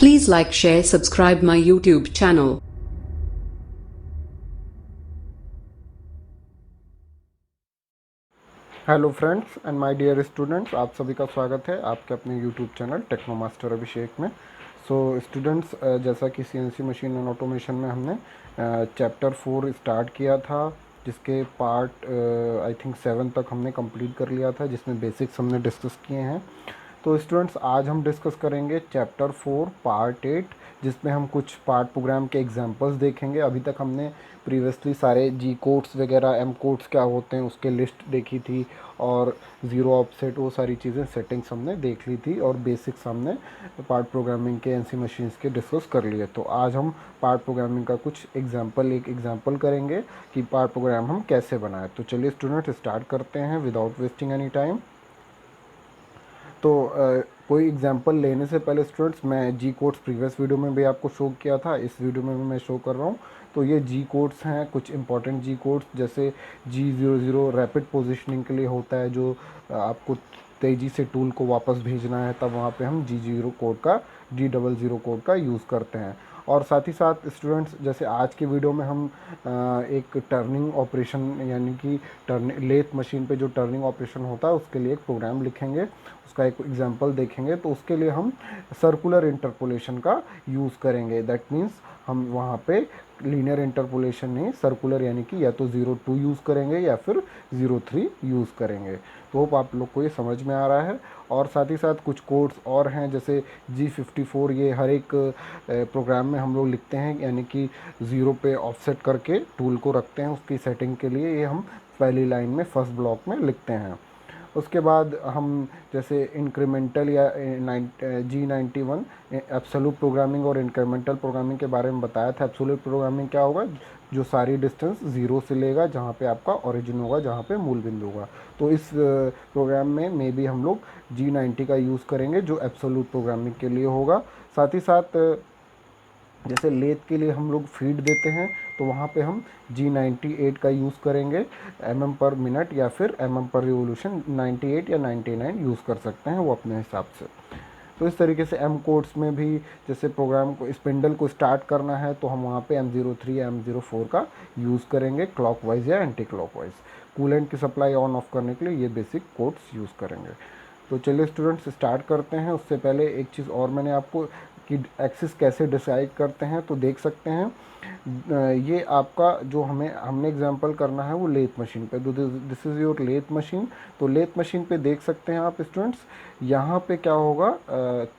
Please like, share, subscribe my YouTube channel. Hello friends and my dear students, आप सभी का स्वागत है आपके अपने YouTube channel Techno Master Abhishek में। स्टूडेंट्स, जैसा कि सीएनसी मशीन एंड ऑटोमेशन में हमने चैप्टर 4 स्टार्ट किया था, जिसके पार्ट आई थिंक 7 तक हमने कंप्लीट कर लिया था, जिसमें बेसिक्स हमने डिस्कस किए हैं। तो स्टूडेंट्स, आज हम डिस्कस करेंगे चैप्टर 4 पार्ट 8, जिसमें हम कुछ पार्ट प्रोग्राम के एग्जांपल्स देखेंगे। अभी तक हमने प्रीवियसली सारे जी कोड्स वगैरह, एम कोड्स क्या होते हैं उसके लिस्ट देखी थी, और ज़ीरो ऑफसेट वो सारी चीज़ें सेटिंग्स हमने देख ली थी, और बेसिक्स हमने पार्ट प्रोग्रामिंग के एनसी मशीन्स के डिस्कस कर लिए। तो आज हम पार्ट प्रोग्रामिंग का कुछ एक एग्जाम्पल करेंगे कि पार्ट प्रोग्राम हम कैसे बनाएं। तो चलिए स्टूडेंट, स्टार्ट करते हैं विदाउट वेस्टिंग एनी टाइम। तो कोई एग्जांपल लेने से पहले स्टूडेंट्स, मैं जी कोड्स प्रीवियस वीडियो में भी आपको शो किया था, इस वीडियो में भी मैं शो कर रहा हूँ। तो ये जी कोड्स हैं, कुछ इंपॉर्टेंट जी कोड्स, जैसे G00 रैपिड पोजीशनिंग के लिए होता है, जो आपको तेज़ी से टूल को वापस भेजना है, तब वहाँ पे हम G00 कोड का यूज़ करते हैं। और साथ ही साथ स्टूडेंट्स, जैसे आज के वीडियो में हम एक टर्निंग ऑपरेशन, यानी कि लेथ मशीन पे जो टर्निंग ऑपरेशन होता है उसके लिए एक प्रोग्राम लिखेंगे, उसका एक एग्जांपल देखेंगे। तो उसके लिए हम सर्कुलर इंटरपोलेशन का यूज़ करेंगे। दैट मीन्स हम वहाँ पे लीनियर इंटरपोलेशन नहीं, सर्कुलर, यानी कि या तो 02 यूज़ करेंगे या फिर 03 यूज़ करेंगे। तो होप आप लोग को ये समझ में आ रहा है। और साथ ही साथ कुछ कोड्स और हैं, जैसे G54, ये हर एक प्रोग्राम में हम लोग लिखते हैं, यानी कि 0 पे ऑफसेट करके टूल को रखते हैं उसकी सेटिंग के लिए। ये हम पहली लाइन में फर्स्ट ब्लॉक में लिखते हैं। उसके बाद हम जैसे इंक्रीमेंटल या G91 एब्सोल्यूट प्रोग्रामिंग और इंक्रीमेंटल प्रोग्रामिंग के बारे में बताया था। एब्सोल्यूट प्रोग्रामिंग क्या होगा? जो सारी डिस्टेंस 0 से लेगा, जहाँ पे आपका ओरिजिन होगा, जहाँ पे मूल बिंदु होगा। तो इस प्रोग्राम में भी हम लोग G90 का यूज़ करेंगे, जो एब्सोल्यूट प्रोग्रामिंग के लिए होगा। साथ ही साथ जैसे लेथ के लिए हम लोग फीड देते हैं, तो वहाँ पे हम G98 का यूज़ करेंगे, mm पर मिनट या फिर mm पर रिवोल्यूशन। 98 या 99 यूज़ कर सकते हैं वो अपने हिसाब से। तो इस तरीके से एम कोड्स में भी, जैसे प्रोग्राम को स्पिंडल को स्टार्ट करना है, तो हम वहाँ पे M03 या M04 का यूज़ करेंगे, क्लॉकवाइज या एंटी क्लॉकवाइज। कूलेंट की सप्लाई ऑन ऑफ करने के लिए ये बेसिक कोड्स यूज़ करेंगे। तो चलिए स्टूडेंट्स, स्टार्ट करते हैं। उससे पहले एक चीज़ और मैंने आपको कि एक्सिस कैसे डिसाइड करते हैं, तो देख सकते हैं ये आपका जो हमने एग्जांपल करना है वो लेथ मशीन पे। This is your lathe machine. तो लेथ मशीन पे देख सकते हैं आप स्टूडेंट्स, यहाँ पे क्या होगा,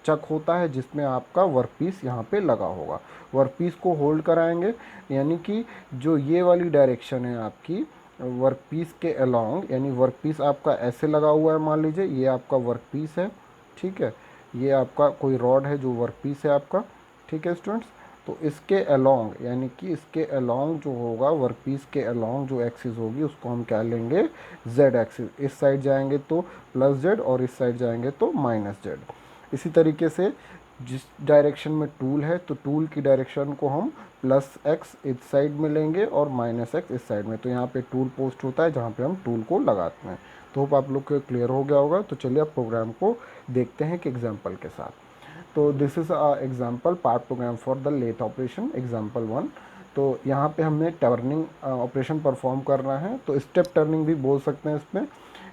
चक होता है जिसमें आपका वर्क पीस यहाँ पे लगा होगा। वर्क पीस को होल्ड कराएंगे, यानी कि जो ये वाली डायरेक्शन है आपकी वर्क पीस के अलोंग, यानी वर्क पीस आपका ऐसे लगा हुआ है, मान लीजिए ये आपका वर्क पीस है, ठीक है, ये आपका कोई रॉड है जो वर्क पीस है आपका, ठीक है स्टूडेंट्स। तो इसके अलोंग, यानी कि इसके अलोंग जो होगा, वर्क पीस के अलोंग जो एक्सिस होगी उसको हम क्या लेंगे, जेड एक्सिस। इस साइड जाएंगे तो प्लस जेड, और इस साइड जाएंगे तो माइनस जेड। इसी तरीके से जिस डायरेक्शन में टूल है, तो टूल की डायरेक्शन को हम प्लस एक्स इस साइड में लेंगे और माइनस एक्स इस साइड में। तो यहाँ पे टूल पोस्ट होता है जहाँ पे हम टूल को लगाते हैं। तो होप आप लोग को क्लियर हो गया होगा। तो चलिए आप प्रोग्राम को देखते हैं एक एग्जाम्पल के साथ। तो this is a example part program for the lathe operation example 1। तो यहाँ पे हमने टर्निंग ऑपरेशन परफॉर्म करना है, तो स्टेप टर्निंग भी बोल सकते हैं इसमें,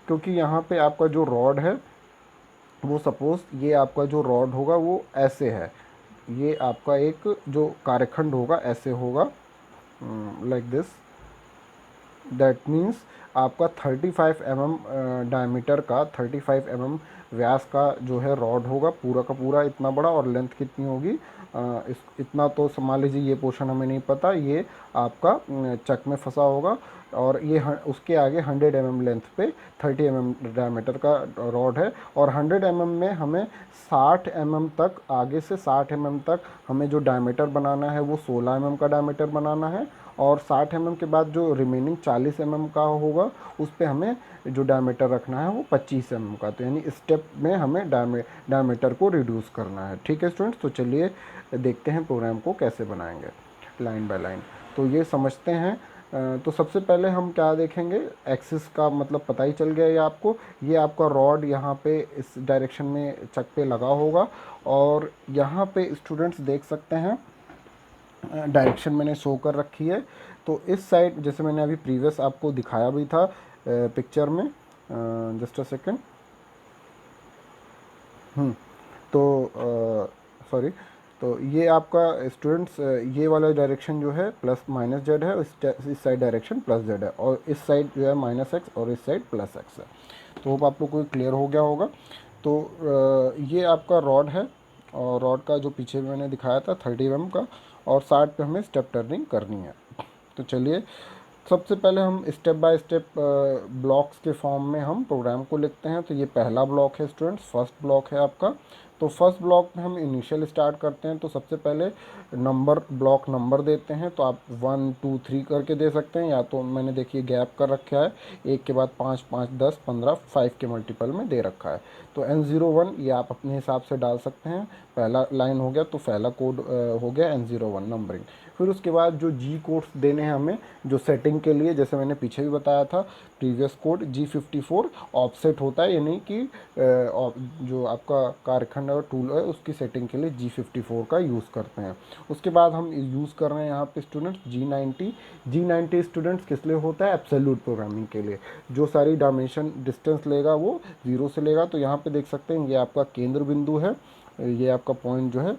क्योंकि यहाँ पे आपका जो रॉड है वो, सपोज ये आपका जो रॉड होगा वो ऐसे है, ये आपका एक जो कार्यखंड होगा ऐसे होगा, लाइक दिस। दैट मीन्स आपका 35 डायमीटर का, 35 व्यास का जो है रॉड होगा, पूरा का पूरा इतना बड़ा। और लेंथ कितनी होगी, इतना तो मान लीजिए, ये पोर्शन हमें नहीं पता, ये आपका चक में फंसा होगा। और ये उसके आगे 100 लेंथ पे 30 डायमीटर का रॉड है, और 100 में हमें 60 तक, आगे से 60 तक हमें जो डायमीटर बनाना है वो 16 का डायमीटर बनाना है। और 60 के बाद जो रिमेनिंग 40 का होगा, उस पर हमें जो डायमीटर रखना है वो 25 का। तो यानी स्टेप में हमें डायमीटर को रिड्यूस करना है, ठीक है स्टूडेंट्स। तो चलिए देखते हैं प्रोग्राम को कैसे बनाएंगे लाइन बाय लाइन। तो ये समझते हैं तो सबसे पहले हम क्या देखेंगे, एक्सिस का मतलब पता ही चल गया ये आपको। ये आपका रॉड यहाँ पे इस डायरेक्शन में चक पे लगा होगा, और यहाँ पे स्टूडेंट्स देख सकते हैं डायरेक्शन मैंने शो कर रखी है। तो इस साइड, जैसे मैंने अभी प्रीवियस आपको दिखाया भी था पिक्चर में, जस्ट अ सेकेंड। तो सॉरी, तो ये आपका स्टूडेंट्स ये वाला डायरेक्शन जो है प्लस माइनस जेड है, इस साइड डायरेक्शन प्लस जेड है, और इस साइड जो है माइनस एक्स और इस साइड प्लस एक्स है। तो होप आप लोग को क्लियर हो गया होगा। तो ये आपका रॉड है, और रॉड का जो पीछे मैंने दिखाया था 30 mm का, और 60 पे हमें स्टेप टर्निंग करनी है। तो चलिए सबसे पहले हम स्टेप बाय स्टेप ब्लॉक्स के फॉर्म में हम प्रोग्राम को लिखते हैं। तो ये पहला ब्लॉक है स्टूडेंट्स, फर्स्ट ब्लॉक है आपका। तो फर्स्ट ब्लॉक में हम इनिशियल स्टार्ट करते हैं। तो सबसे पहले नंबर, ब्लॉक नंबर देते हैं। तो आप 1 2 3 करके दे सकते हैं, या तो मैंने देखिए गैप कर रखा है, एक के बाद 5 5 10 15 5 के मल्टीपल में दे रखा है। तो N01 ये आप अपने हिसाब से डाल सकते हैं। पहला लाइन हो गया, तो पहला कोड हो गया N01 नंबरिंग। फिर उसके बाद जो जी कोड्स देने हैं हमें, जो सेटिंग के लिए, जैसे मैंने पीछे भी बताया था, प्रीवियस कोड G54 ऑफसेट होता है, यानी कि जो आपका कारखंड और टूल है उसकी सेटिंग के लिए G54 का यूज़ करते हैं। उसके बाद हम यूज़ कर रहे हैं यहाँ पे स्टूडेंट्स G90 स्टूडेंट्स किस लिए होता है, एब्सोल्यूट प्रोग्रामिंग के लिए। जो सारी डायमेंशन डिस्टेंस लेगा वो 0 से लेगा। तो यहाँ पे देख सकते हैं ये आपका केंद्र बिंदु है, ये आपका पॉइंट जो है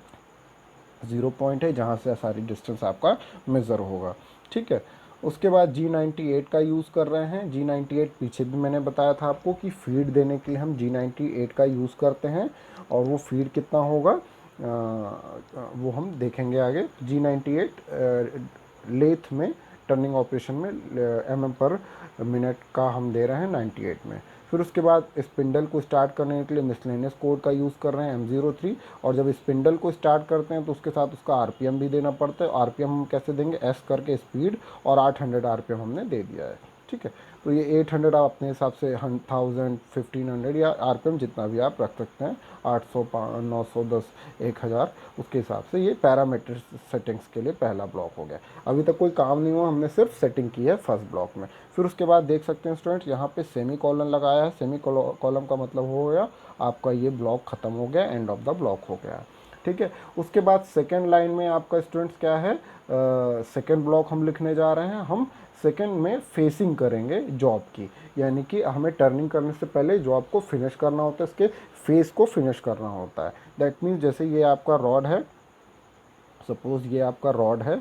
0 पॉइंट है, जहाँ से सारी डिस्टेंस आपका मेज़र होगा। ठीक है। उसके बाद G98 का यूज़ कर रहे हैं। G98 पीछे भी मैंने बताया था आपको कि फीड देने के लिए हम G98 का यूज़ करते हैं, और वो फीड कितना होगा वो हम देखेंगे आगे। G98 लेथ में, टर्निंग ऑपरेशन में mm पर मिनट का हम दे रहे हैं 98 में। फिर उसके बाद स्पिंडल को स्टार्ट करने के लिए मिसलेनियस कोड का यूज़ कर रहे हैं M03, और जब स्पिंडल को स्टार्ट करते हैं तो उसके साथ उसका आरपीएम भी देना पड़ता है। आरपीएम हम कैसे देंगे, एस करके स्पीड, और 800 आरपीएम हमने दे दिया है। ठीक है। तो ये 800 आप अपने हिसाब से 1000 1500 या आरपीएम जितना भी आप रख सकते हैं, 800 910 1000, उसके हिसाब से। ये पैरामीटर सेटिंग्स के लिए पहला ब्लॉक हो गया। अभी तक कोई काम नहीं हुआ, हमने सिर्फ सेटिंग की है फर्स्ट ब्लॉक में। फिर उसके बाद देख सकते हैं स्टूडेंट्स यहाँ पे सेमी कॉलन लगाया है। सेमी कॉलम का मतलब हो गया आपका ये ब्लॉक ख़त्म हो गया, एंड ऑफ द ब्लॉक हो गया। ठीक है। उसके बाद सेकेंड लाइन में आपका स्टूडेंट्स क्या है, सेकेंड ब्लॉक हम लिखने जा रहे हैं। हम सेकेंड में फेसिंग करेंगे जॉब की, यानी कि हमें टर्निंग करने से पहले जॉब को फिनिश करना होता है, इसके फेस को फिनिश करना होता है। दैट मीन्स जैसे ये आपका रॉड है, सपोज़ ये आपका रॉड है,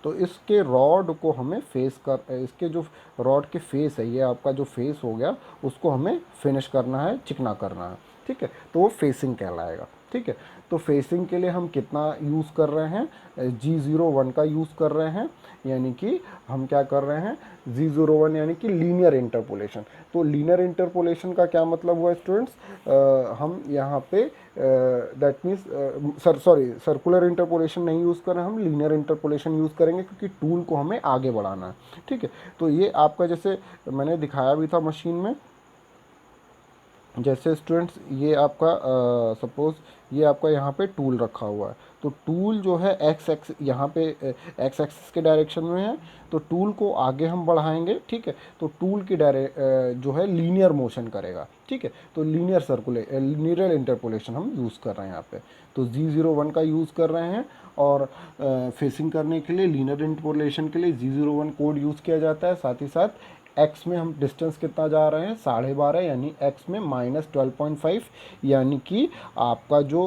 तो इसके रॉड को हमें फेस कर, इसके जो रॉड के फेस है, ये आपका जो फेस हो गया, उसको हमें फिनिश करना है, चिकना करना है। ठीक है। तो वो फेसिंग कहलाएगा। ठीक है। तो फेसिंग के लिए हम कितना यूज़ कर रहे हैं, G01 का यूज़ कर रहे हैं, यानी कि हम क्या कर रहे हैं, G01 यानी कि लीनियर इंटरपोलेशन। तो लीनियर इंटरपोलेशन का क्या मतलब हुआ स्टूडेंट्स, हम यहाँ पे दैट मीन्स सर्कुलर इंटरपोलेशन नहीं यूज़ कर रहे हैं, हम लीनियर इंटरपोलेशन यूज़ करेंगे, क्योंकि टूल को हमें आगे बढ़ाना है। ठीक है। तो ये आपका, जैसे मैंने दिखाया भी था मशीन में, जैसे स्टूडेंट्स ये आपका सपोज़ ये आपका यहाँ पे टूल रखा हुआ है। तो टूल जो है एक्स एक्स यहाँ पे एक्स एक्सिस के डायरेक्शन में है, तो टूल को आगे हम बढ़ाएंगे। ठीक है। तो टूल की जो है लीनियर मोशन करेगा। ठीक है। तो लीनियर इंटरपोलेशन हम यूज़ कर रहे हैं यहाँ पे। तो G01 का यूज़ कर रहे हैं, और फेसिंग करने के लिए, लीनियर इंटरपोलेशन के लिए G01 कोड यूज़ किया जाता है। साथ ही साथ एक्स में हम डिस्टेंस कितना जा रहे हैं, 12.5, यानी एक्स में -12.5, यानी कि आपका जो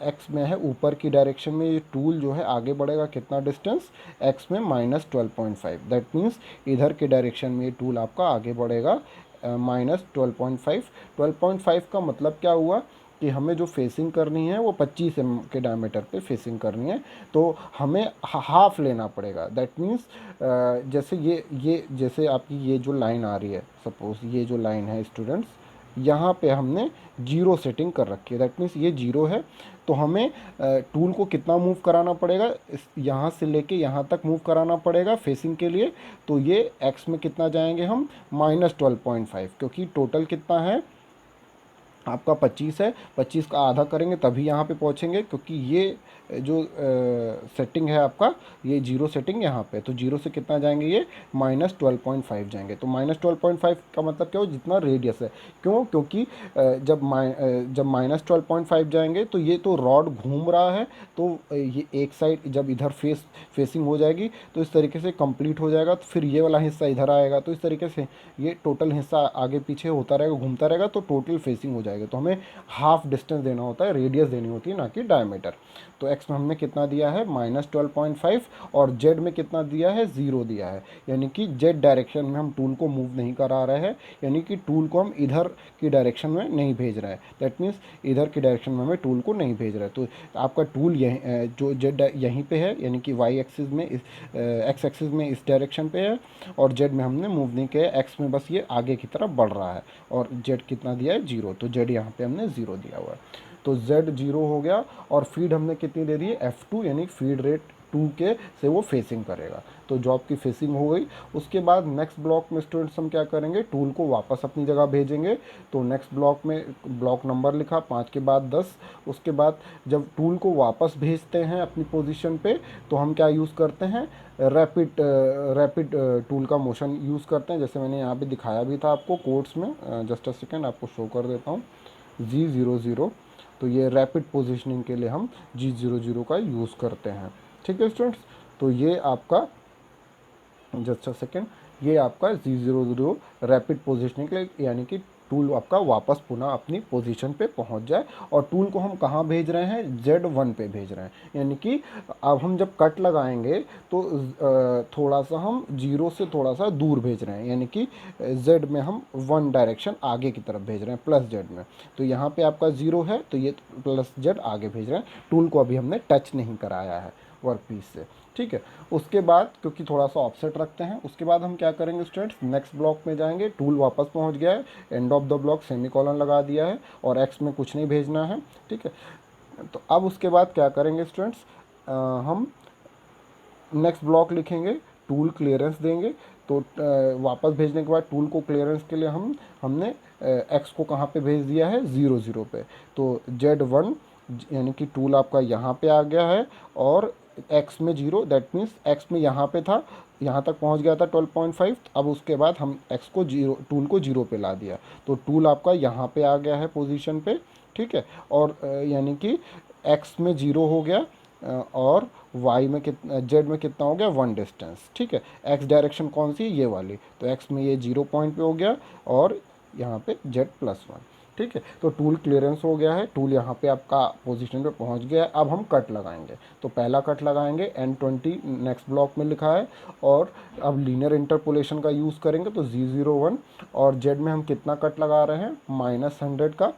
एक्स में है ऊपर की डायरेक्शन में ये टूल जो है आगे बढ़ेगा कितना डिस्टेंस, एक्स में -12.5। दैट मीन्स इधर के डायरेक्शन में ये टूल आपका आगे बढ़ेगा -12.5। 12.5 का मतलब क्या हुआ कि हमें जो फेसिंग करनी है वो 25 mm के डायमीटर पे फेसिंग करनी है, तो हमें हाफ लेना पड़ेगा। दैट मीन्स जैसे ये जैसे आपकी ये जो लाइन आ रही है, सपोज ये जो लाइन है स्टूडेंट्स, यहाँ पे हमने 0 सेटिंग कर रखी है। दैट मीन्स ये 0 है, तो हमें टूल को कितना मूव कराना पड़ेगा, यहाँ से लेके यहाँ तक मूव कराना पड़ेगा फेसिंग के लिए। तो ये एक्स में कितना जाएंगे हम, -12.5, क्योंकि टोटल कितना है आपका 25 है, 25 का आधा करेंगे तभी यहाँ पे पहुँचेंगे, क्योंकि ये जो सेटिंग है आपका, ये जीरो सेटिंग यहाँ पे, तो जीरो से कितना जाएंगे, ये -12.5 जाएंगे। तो -12.5 का मतलब क्या हो, जितना रेडियस है। क्यों? क्योंकि जब -12.5 जाएंगे तो ये तो रॉड घूम रहा है, तो ये एक साइड जब इधर फेसिंग हो जाएगी तो इस तरीके से कंप्लीट हो जाएगा, तो फिर ये वाला हिस्सा इधर आएगा, तो इस तरीके से ये टोटल हिस्सा आगे पीछे होता रहेगा, घूमता रहेगा, तो टोटल फेसिंग हो जाएगा। तो हमें हाफ डिस्टेंस देना होता है, रेडियस देनी होती है, ना कि डायमीटर। तो एक्स में हमने कितना दिया है, -12.5, और जेड में कितना दिया है, 0 दिया है। यानी कि जेड डायरेक्शन में हम टूल को मूव नहीं करा रहे हैं, यानी कि टूल को हम इधर की डायरेक्शन में नहीं भेज रहे हैं। दैट मीन्स इधर की डायरेक्शन में हमें टूल को नहीं भेज रहे हैं। तो आपका टूल यहीं जो जेड यहीं पे है, यानी कि वाई एक्सिस में एक्स एक्सिस में इस डायरेक्शन पे है, और जेड में हमने मूव नहीं किया है, एक्स में बस ये आगे की तरफ बढ़ रहा है। और जेड कितना दिया है, 0, तो जेड यहाँ पे हमने 0 दिया हुआ है। तो Z 0 हो गया, और फीड हमने कितनी दे दी है, F2, यानी फीड रेट 2 के से वो फेसिंग करेगा। तो जॉब की फेसिंग हो गई। उसके बाद नेक्स्ट ब्लॉक में स्टूडेंट्स हम क्या करेंगे, टूल को वापस अपनी जगह भेजेंगे। तो नेक्स्ट ब्लॉक में ब्लॉक नंबर लिखा 5 के बाद 10। उसके बाद जब टूल को वापस भेजते हैं अपनी पोजीशन पे, तो हम क्या यूज़ करते हैं, रैपिड टूल का मोशन यूज़ करते हैं, जैसे मैंने यहाँ पे दिखाया भी था आपको कोड्स में। जस्ट अ सेकेंड, आपको शो कर देता हूँ। G00, तो ये रैपिड पोजीशनिंग के लिए हम G00 का यूज़ करते हैं। ठीक है स्टूडेंट्स, तो ये आपका, जस्ट अ सेकेंड, ये आपका G00 रैपिड पोजीशनिंग के लिए, यानी कि टूल आपका वापस पुनः अपनी पोजीशन पे पहुंच जाए। और टूल को हम कहाँ भेज रहे हैं, Z1 पे भेज रहे हैं। यानी कि अब हम जब कट लगाएंगे तो थोड़ा सा हम जीरो से थोड़ा सा दूर भेज रहे हैं, यानी कि Z में हम 1 डायरेक्शन आगे की तरफ भेज रहे हैं, +Z में। तो यहाँ पे आपका 0 है, तो ये +Z आगे भेज रहे हैं। टूल को अभी हमने टच नहीं कराया है वर्क पीस से। ठीक है, उसके बाद क्योंकि थोड़ा सा ऑफसेट रखते हैं, उसके बाद हम क्या करेंगे स्टूडेंट्स, नेक्स्ट ब्लॉक में जाएंगे। टूल वापस पहुंच गया है, end of the block semicolon लगा दिया है, और एक्स में कुछ नहीं भेजना है। ठीक है, तो अब उसके बाद क्या करेंगे स्टूडेंट्स, हम नेक्स्ट ब्लॉक लिखेंगे, टूल क्लियरेंस देंगे। तो वापस भेजने के बाद टूल को क्लियरेंस के लिए हमने एक्स को कहाँ पे भेज दिया है, 0 0 पे। तो Z1, यानी कि टूल आपका यहाँ पे आ गया है, और एक्स में 0, दैट मीन्स एक्स में यहाँ पे था, यहाँ तक पहुँच गया था 12.5। अब उसके बाद हम एक्स को 0, टूल को 0 पे ला दिया, तो टूल आपका यहाँ पे आ गया है पोजीशन पे। ठीक है, और यानी कि एक्स में 0 हो गया, और वाई में कितना, जेड में कितना हो गया, 1 डिस्टेंस। ठीक है, एक्स डायरेक्शन कौन सी, ये वाली, तो एक्स में ये 0 पॉइंट पे हो गया, और यहाँ पे जेड +1। ठीक है, तो टूल क्लियरेंस हो गया है, टूल यहाँ पे आपका पोजीशन पे पहुँच गया है। अब हम कट लगाएंगे, तो पहला कट लगाएंगे N20 नेक्स्ट ब्लॉक में लिखा है, और अब लीनियर इंटरपोलेशन का यूज़ करेंगे। तो G01, और जेड में हम कितना कट लगा रहे हैं, -100 का।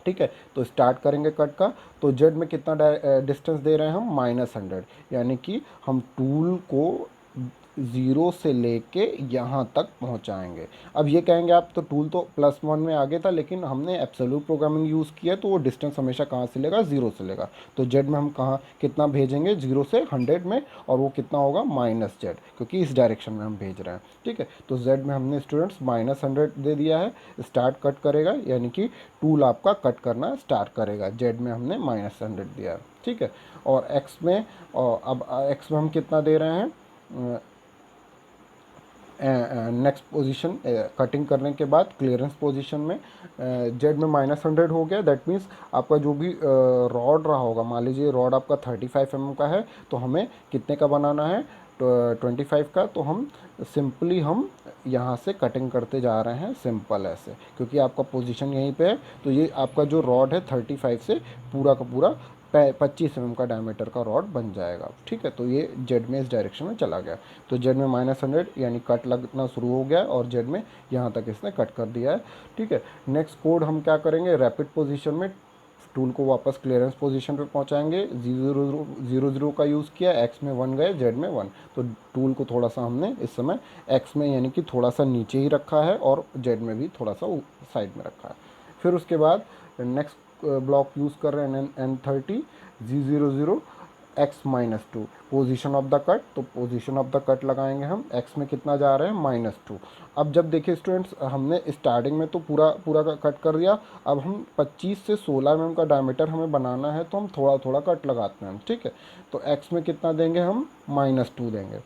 ठीक है, तो स्टार्ट करेंगे कट का। तो जेड में कितना डिस्टेंस दे रहे हैं हम, -100, यानी कि हम टूल को 0 से लेके यहाँ तक पहुँचाएंगे। अब ये कहेंगे आप, तो टूल तो +1 में आगे था, लेकिन हमने एब्सोल्यूट प्रोग्रामिंग यूज़ किया, तो वो डिस्टेंस हमेशा कहाँ से लेगा, 0 से लेगा। तो जेड में हम कहाँ कितना भेजेंगे, 0 से 100 में, और वो कितना होगा, -Z, क्योंकि इस डायरेक्शन में हम भेज रहे हैं। ठीक है, तो जेड में हमने स्टूडेंट्स -100 दे दिया है। स्टार्ट कट करेगा, यानी कि टूल आपका कट करना स्टार्ट करेगा, जेड में हमने -100 दिया है। ठीक है, और एक्स में, और अब एक्स में हम कितना दे रहे हैं, नेक्स्ट पोजीशन कटिंग करने के बाद क्लियरेंस पोजीशन में जेड में -100 हो गया। दैट मीन्स आपका जो भी रॉड रहा होगा, मान लीजिए रॉड आपका 35 mm का है, तो हमें कितने का बनाना है, 25 का। तो हम सिंपली हम यहाँ से कटिंग करते जा रहे हैं, सिंपल ऐसे, क्योंकि आपका पोजीशन यहीं पे है। तो ये आपका जो रॉड है 35 से पूरा का पूरा 25 mm का डायमीटर का रॉड बन जाएगा। ठीक है, तो ये जेड में इस डायरेक्शन में चला गया। तो जेड में -100 यानी कट लगना शुरू हो गया, और जेड में यहाँ तक इसने कट कर दिया है। ठीक है, नेक्स्ट कोड हम क्या करेंगे, रैपिड पोजीशन में टूल को वापस क्लियरेंस पोजीशन पे पहुंचाएंगे। G00 का यूज़ किया, एक्स में 1 गए, जेड में 1। तो टूल को थोड़ा सा हमने इस समय एक्स में यानी कि थोड़ा सा नीचे ही रखा है, और जेड में भी थोड़ा सा साइड में रखा है। फिर उसके बाद नेक्स्ट ब्लॉक यूज़ कर रहे हैं N30 G00, x minus two, position of the cut, तो पोजिशन ऑफ द कट लगाएंगे हम, x में कितना जा रहे हैं -2। अब जब देखिए स्टूडेंट्स, हमने स्टार्टिंग में तो पूरा पूरा कट कर दिया, अब हम 25 से 16 mm का डायमीटर हमें बनाना है, तो हम थोड़ा थोड़ा कट लगाते हैं, ठीक है। तो x में कितना देंगे हम, -2 देंगे,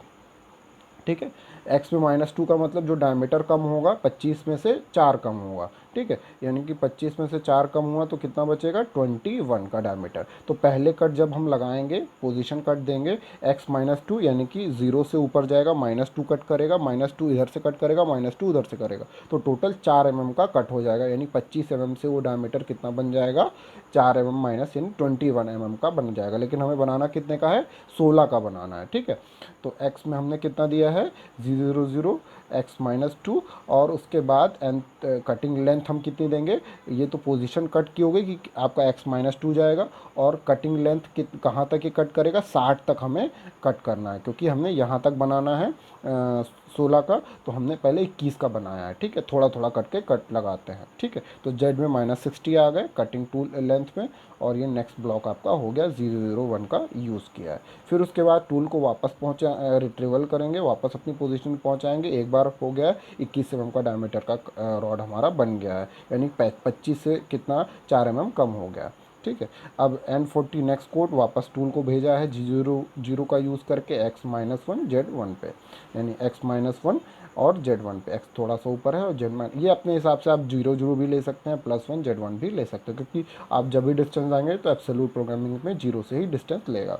ठीक है। x में -2 का मतलब जो डायमीटर कम होगा 25 में से 4 कम होगा, ठीक है। यानी कि 25 में से 4 कम हुआ तो कितना बचेगा, 21 का डायमीटर। तो पहले कट जब हम लगाएंगे, पोजीशन कट देंगे, x -2 यानी कि 0 से ऊपर जाएगा, -2 कट करेगा, -2 इधर से कट करेगा, -2 उधर से करेगा, तो टोटल 4 mm का कट हो जाएगा। यानी 25 mm से वो डायमीटर कितना बन जाएगा, 4 mm माइनस, यानी 21 mm का बन जाएगा। लेकिन हमें बनाना कितने का है, 16 का बनाना है, ठीक है। तो x में हमने कितना दिया है, 0 0 x -2, और उसके बाद कटिंग लेंथ हम कितनी देंगे, ये तो पोजीशन कट की हो गई कि आपका x -2 जाएगा, और कटिंग लेंथ कहाँ तक ये कट करेगा, 60 तक हमें कट करना है, क्योंकि हमने यहाँ तक बनाना है 16 का, तो हमने पहले 21 का बनाया है, ठीक है। थोड़ा थोड़ा कट के कट लगाते हैं, ठीक है। तो z में -60 आ गए कटिंग टूल लेंथ में, और ये नेक्स्ट ब्लॉक आपका हो गया 001 का यूज़ किया है। फिर उसके बाद टूल को वापस रिट्रीवल करेंगे, वापस अपनी पोजीशन में पहुंचाएंगे। एक बार हो गया 21 mm का डायमीटर का रॉड हमारा बन गया है, यानी 25 से कितना, 4 mm कम हो गया, ठीक है। अब N40 नेक्स्ट कोड वापस टूल को भेजा है 0 का यूज़ करके x -1 Z1 पे, यानी x -1 और Z1 पे, x थोड़ा सा ऊपर है और Z- ये अपने हिसाब से आप 0 भी ले सकते हैं, +1 Z1 भी ले सकते हैं, क्योंकि आप जब भी डिस्टेंस आएंगे तो एब्सोल्यूट प्रोग्रामिंग में 0 से ही डिस्टेंस लेगा।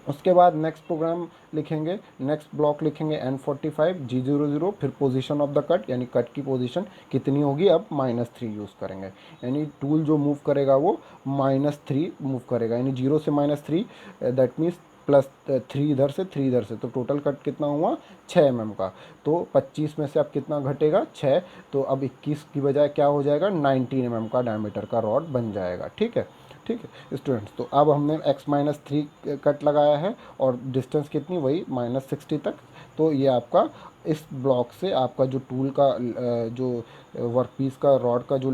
उसके बाद नेक्स्ट प्रोग्राम लिखेंगे, नेक्स्ट ब्लॉक लिखेंगे N45 G00, फिर पोजीशन ऑफ द कट, यानी कट की पोजीशन कितनी होगी, अब -3 यूज़ करेंगे, यानी टूल जो मूव करेगा वो -3 मूव करेगा, यानी 0 से -3, दैट मीन्स +3 इधर से 3 इधर से, तो टोटल कट कितना हुआ, 6 mm का। तो 25 में से अब कितना घटेगा, 6, तो अब 21 की बजाय क्या हो जाएगा, 19 mm का डायमीटर का रॉड बन जाएगा, ठीक है। ठीक है स्टूडेंट्स, तो अब हमने x -3 कट लगाया है, और डिस्टेंस कितनी, वही -60 तक। तो ये आपका इस ब्लॉक से आपका जो टूल का जो वर्कपीस का रॉड का जो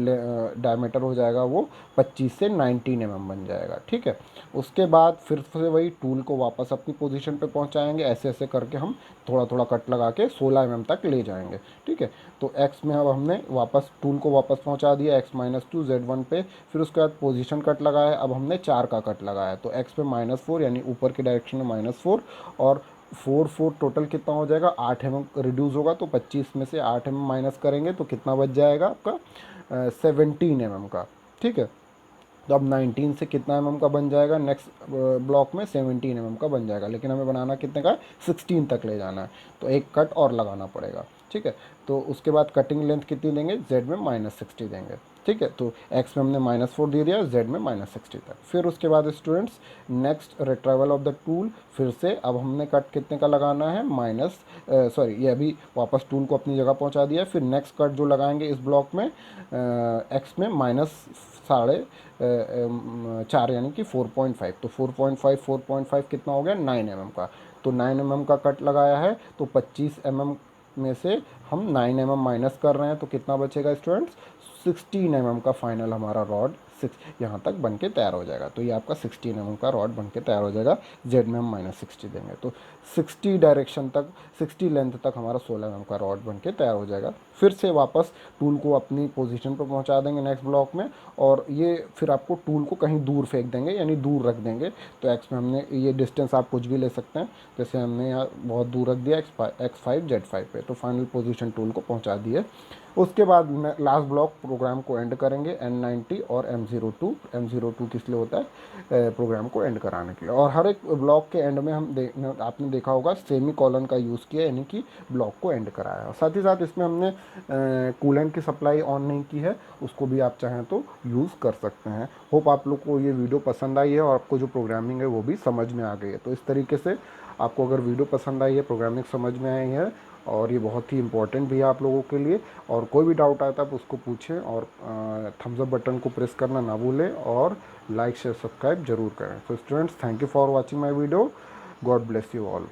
डायमीटर हो जाएगा वो 25 से 19 mm बन जाएगा, ठीक है। उसके बाद फिर से वही टूल को वापस अपनी पोजीशन पे पहुंचाएंगे, ऐसे ऐसे करके हम थोड़ा थोड़ा कट लगा के 16 mm तक ले जाएंगे, ठीक है। तो x में अब हमने वापस टूल को वापस पहुंचा दिया x -2 Z1 पे, फिर उसके बाद पोजीशन कट लगाया, अब हमने 4 का कट लगाया, तो x पे -4, यानी ऊपर की डायरेक्शन में -4, और 4 टोटल कितना हो जाएगा, 8 mm रिड्यूस होगा, तो 25 में से 8 mm माइनस करेंगे तो कितना बच जाएगा आपका, 17 mm का, ठीक है। तो अब 19 से कितना mm का बन जाएगा, नेक्स्ट ब्लॉक में 17 mm का बन जाएगा, लेकिन हमें बनाना कितने का है, 16 तक ले जाना है, तो एक कट और लगाना पड़ेगा, ठीक है। तो उसके बाद कटिंग लेंथ कितनी देंगे, z में -60 देंगे, ठीक है। तो x में हमने -4 दे दिया, z में -60 तक। फिर उसके बाद students next retrieval of the tool, फिर से अब हमने कट कितने का लगाना है, ये अभी वापस टूल को अपनी जगह पहुंचा दिया है। फिर नेक्स्ट कट जो लगाएंगे इस ब्लॉक में x में -4, यानी कि 4.5, तो 4.5 कितना हो गया, 9 mm का। तो 9 mm का कट लगाया है, तो 25 mm में से हम 9 mm माइनस कर रहे हैं, तो कितना बचेगा स्टूडेंट्स, 16 mm का फाइनल हमारा रॉड यहाँ तक बन के तैयार हो जाएगा। तो ये आपका 16 mm का रॉड बन के तैयार हो जाएगा, जेड में हम -60 देंगे, तो 60 डायरेक्शन तक, 60 लेंथ तक हमारा 16 mm का रॉड बन के तैयार हो जाएगा। फिर से वापस टूल को अपनी पोजीशन पर पहुंचा देंगे नेक्स्ट ब्लॉक में, और ये फिर आपको टूल को कहीं दूर फेंक देंगे, यानी दूर रख देंगे। तो एक्स में हमने ये डिस्टेंस आप कुछ भी ले सकते हैं, जैसे हमने यहाँ बहुत दूर रख दिया X5 Z5 पे, तो फाइनल पोजीशन टूल को पहुंचा दिए। उसके बाद लास्ट ब्लॉक प्रोग्राम को एंड करेंगे N90 और M02 किस लिए होता है, प्रोग्राम को एंड कराने के लिए। और हर एक ब्लॉक के एंड में आपने देखा होगा सेमी कॉलन का यूज़ किया, यानी कि ब्लॉक को एंड कराया। और साथ ही साथ इसमें हमने कूलेंट की सप्लाई ऑन नहीं की है, उसको भी आप चाहें तो यूज़ कर सकते हैं। होप आप लोग को ये वीडियो पसंद आई है और आपको जो प्रोग्रामिंग है वो भी समझ में आ गई है। तो इस तरीके से आपको अगर वीडियो पसंद आई है, प्रोग्रामिंग समझ में आई है, और ये बहुत ही इंपॉर्टेंट भी है आप लोगों के लिए, और कोई भी डाउट आता है आप उसको पूछें, और थम्स अप बटन को प्रेस करना ना भूलें, और लाइक शेयर सब्सक्राइब जरूर करें। तो students, thank you for watching my video, God bless you all.